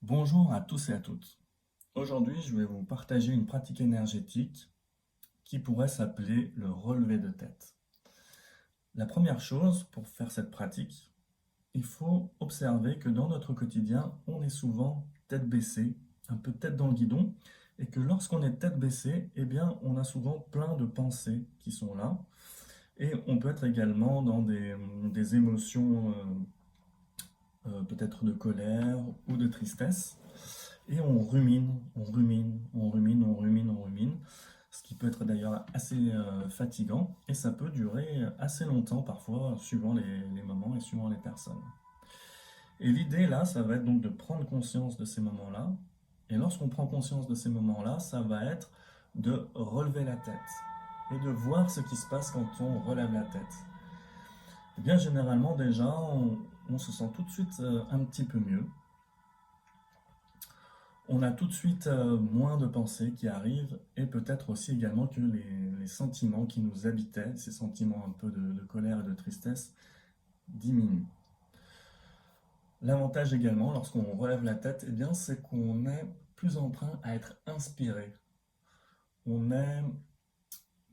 Bonjour à tous et à toutes. Aujourd'hui, je vais vous partager une pratique énergétique qui pourrait s'appeler le relevé de tête. La première chose pour faire cette pratique, il faut observer que dans notre quotidien, on est souvent tête baissée, un peu tête dans le guidon, et que lorsqu'on est tête baissée, eh bien, on a souvent plein de pensées qui sont là, et on peut être également dans des émotions peut-être de colère ou de tristesse. Et on rumine, on rumine, on rumine, on rumine, on rumine, ce qui peut être d'ailleurs assez fatigant et ça peut durer assez longtemps parfois, suivant les moments et suivant les personnes. Et l'idée là, ça va être donc de prendre conscience de ces moments-là. Et lorsqu'on prend conscience de ces moments-là, ça va être de relever la tête et de voir ce qui se passe quand on relève la tête. Et bien généralement déjà, on se sent tout de suite un petit peu mieux. On a tout de suite moins de pensées qui arrivent et peut-être aussi également que les sentiments qui nous habitaient, ces sentiments un peu de colère et de tristesse, diminuent. L'avantage également, lorsqu'on relève la tête, eh bien, c'est qu'on est plus enclin à être inspiré. On est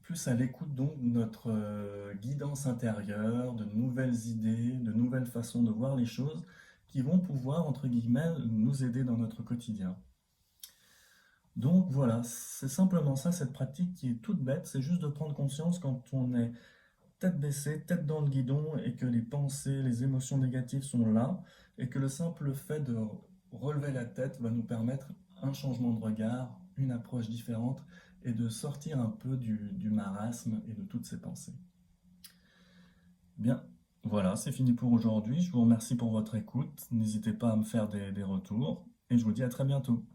plus à l'écoute donc de notre guidance intérieure, de nouvelles idées, de nouvelles façons de voir les choses qui vont pouvoir, entre guillemets, nous aider dans notre quotidien. Donc voilà, c'est simplement ça, cette pratique qui est toute bête, c'est juste de prendre conscience quand on est tête baissée, tête dans le guidon et que les pensées, les émotions négatives sont là et que le simple fait de relever la tête va nous permettre un changement de regard, une approche différente et de sortir un peu du marasme et de toutes ces pensées. Bien, voilà, c'est fini pour aujourd'hui. Je vous remercie pour votre écoute. N'hésitez pas à me faire des retours et je vous dis à très bientôt.